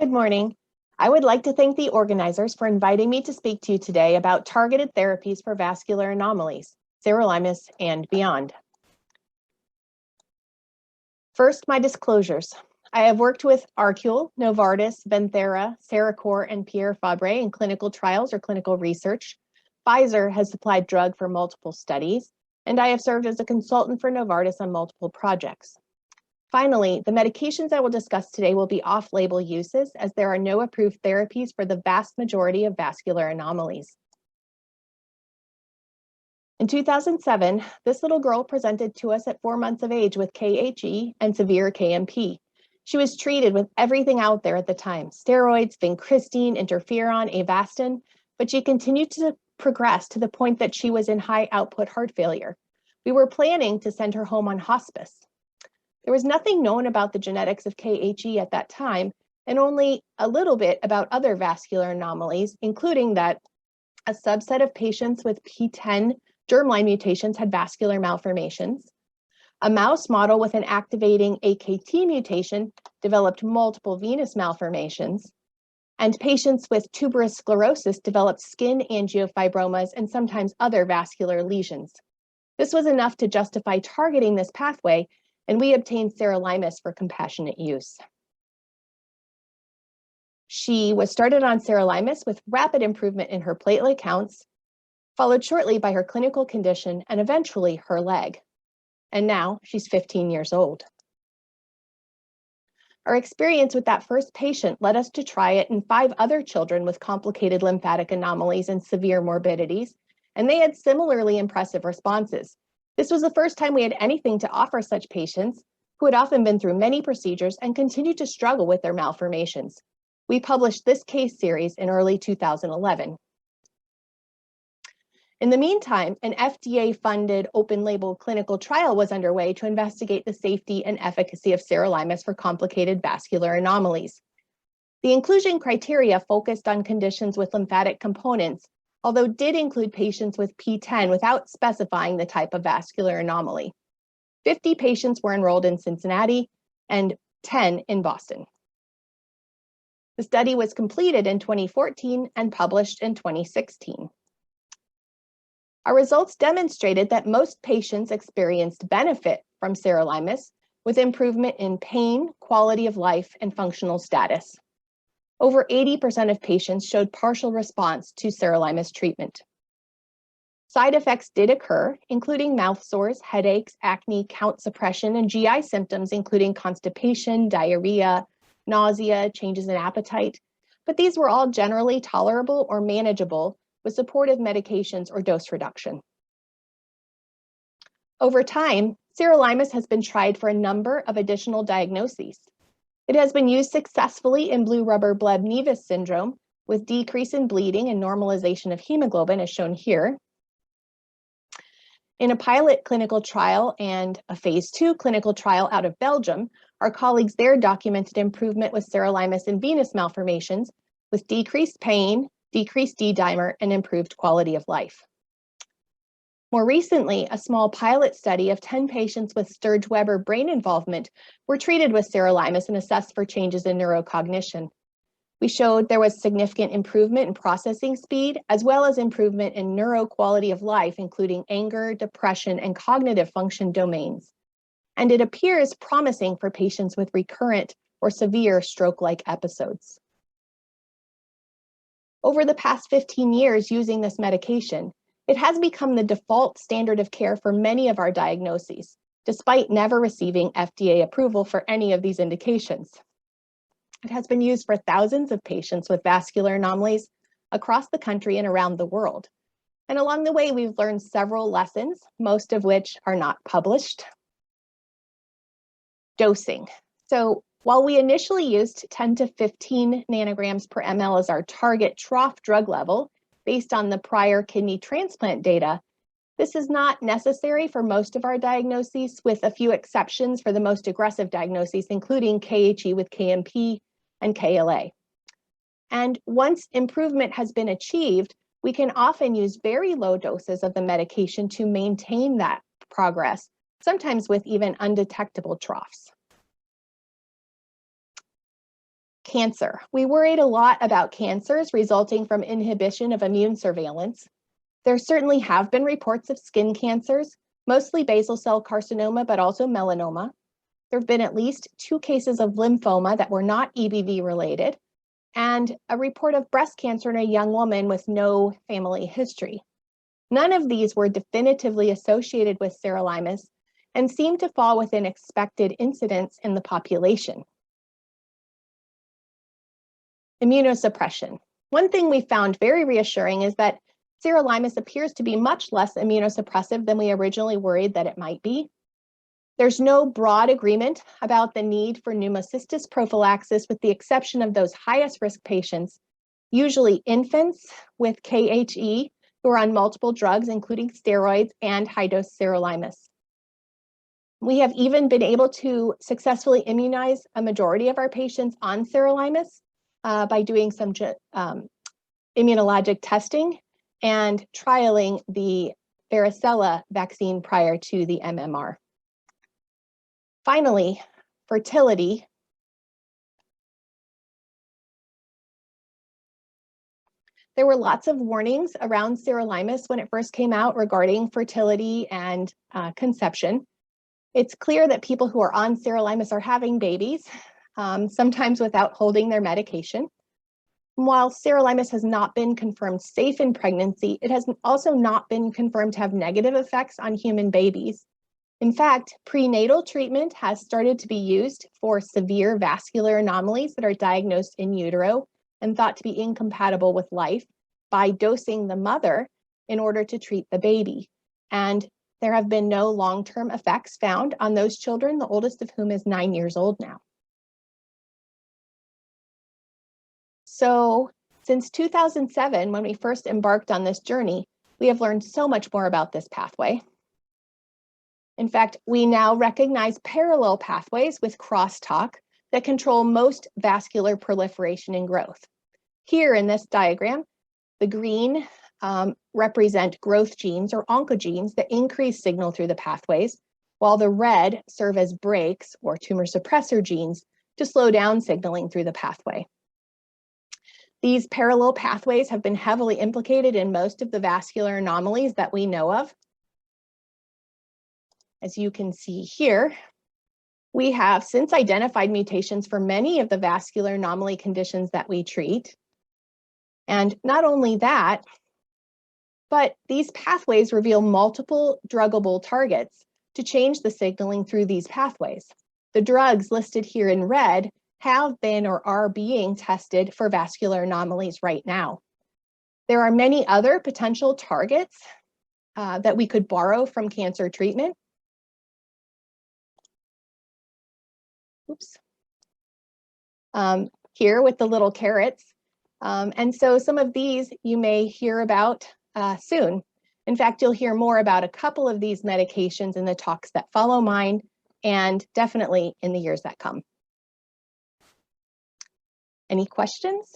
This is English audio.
Good morning. I would like to thank the organizers for inviting me to speak to you today about targeted therapies for vascular anomalies, sirolimus and beyond. First, my disclosures. I have worked with Arcule, Novartis, Venthera, Cerecor, and Pierre Fabre in clinical trials or clinical research. Pfizer has supplied drug for multiple studies, and I have served as a consultant for Novartis on multiple projects. Finally, the medications I will discuss today will be off-label uses as there are no approved therapies for the vast majority of vascular anomalies. In 2007, this little girl presented to us at 4 months of age with KHE and severe KMP. She was treated with everything out there at the time, steroids, vincristine, interferon, Avastin, but she continued to progress to the point that she was in high output heart failure. We were planning to send her home on hospice. There was nothing known about the genetics of KHE at that time, and only a little bit about other vascular anomalies, including that a subset of patients with P10 germline mutations had vascular malformations. A mouse model with an activating AKT mutation developed multiple venous malformations, and patients with tuberous sclerosis developed skin angiofibromas and sometimes other vascular lesions. This was enough to justify targeting this pathway, and we obtained sirolimus for compassionate use. She was started on sirolimus with rapid improvement in her platelet counts, followed shortly by her clinical condition and eventually her leg. And now she's 15 years old. Our experience with that first patient led us to try it in 5 other children with complicated lymphatic anomalies and severe morbidities, and they had similarly impressive responses. This was the first time we had anything to offer such patients who had often been through many procedures and continued to struggle with their malformations. We published this case series in early 2011. In the meantime, an FDA-funded open-label clinical trial was underway to investigate the safety and efficacy of sirolimus for complicated vascular anomalies. The inclusion criteria focused on conditions with lymphatic components, although did include patients with P10 without specifying the type of vascular anomaly. 50 patients were enrolled in Cincinnati and 10 in Boston. The study was completed in 2014 and published in 2016. Our results demonstrated that most patients experienced benefit from sirolimus with improvement in pain, quality of life, and functional status. Over 80% of patients showed partial response to sirolimus treatment. Side effects did occur, including mouth sores, headaches, acne, count suppression, and GI symptoms, including constipation, diarrhea, nausea, changes in appetite. But these were all generally tolerable or manageable with supportive medications or dose reduction. Over time, sirolimus has been tried for a number of additional diagnoses. It has been used successfully in blue rubber bleb nevus syndrome with decrease in bleeding and normalization of hemoglobin as shown here. In a pilot clinical trial and a phase 2 clinical trial out of Belgium, our colleagues there documented improvement with sirolimus in venous malformations with decreased pain, decreased D-dimer, and improved quality of life. More recently, a small pilot study of 10 patients with Sturge-Weber brain involvement were treated with sirolimus and assessed for changes in neurocognition. We showed there was significant improvement in processing speed, as well as improvement in neuro quality of life, including anger, depression, and cognitive function domains. And it appears promising for patients with recurrent or severe stroke-like episodes. Over the past 15 years using this medication, it has become the default standard of care for many of our diagnoses, despite never receiving FDA approval for any of these indications. It has been used for thousands of patients with vascular anomalies across the country and around the world. And along the way, we've learned several lessons, most of which are not published. Dosing. So while we initially used 10 to 15 nanograms per ml as our target trough drug level, based on the prior kidney transplant data, this is not necessary for most of our diagnoses, with a few exceptions for the most aggressive diagnoses, including KHE with KMP and KLA. And once improvement has been achieved, we can often use very low doses of the medication to maintain that progress, sometimes with even undetectable troughs. Cancer. We worried a lot about cancers resulting from inhibition of immune surveillance. There certainly have been reports of skin cancers, mostly basal cell carcinoma, but also melanoma. There have been at least 2 cases of lymphoma that were not EBV related, and a report of breast cancer in a young woman with no family history. None of these were definitively associated with sirolimus and seem to fall within expected incidence in the population. Immunosuppression. One thing we found very reassuring is that sirolimus appears to be much less immunosuppressive than we originally worried that it might be. There's no broad agreement about the need for pneumocystis prophylaxis, with the exception of those highest risk patients, usually infants with KHE who are on multiple drugs, including steroids and high-dose sirolimus. We have even been able to successfully immunize a majority of our patients on sirolimus by doing some immunologic testing and trialing the varicella vaccine prior to the MMR. Finally, fertility. There were lots of warnings around sirolimus when it first came out regarding fertility and conception. It's clear that people who are on sirolimus are having babies, sometimes without holding their medication. While sirolimus has not been confirmed safe in pregnancy, it has also not been confirmed to have negative effects on human babies. In fact, prenatal treatment has started to be used for severe vascular anomalies that are diagnosed in utero and thought to be incompatible with life by dosing the mother in order to treat the baby. And there have been no long-term effects found on those children, the oldest of whom is 9 years old now. So since 2007, when we first embarked on this journey, we have learned so much more about this pathway. In fact, we now recognize parallel pathways with crosstalk that control most vascular proliferation and growth. Here in this diagram, the green represent growth genes or oncogenes that increase signal through the pathways, while the red serve as brakes or tumor suppressor genes to slow down signaling through the pathway. These parallel pathways have been heavily implicated in most of the vascular anomalies that we know of. As you can see here, we have since identified mutations for many of the vascular anomaly conditions that we treat. And not only that, but these pathways reveal multiple druggable targets to change the signaling through these pathways. The drugs listed here in red have been or are being tested for vascular anomalies right now. There are many other potential targets that we could borrow from cancer treatment. Oops. Here with the little carrots. And so some of these you may hear about soon. In fact, you'll hear more about a couple of these medications in the talks that follow mine, and definitely in the years that come. Any questions?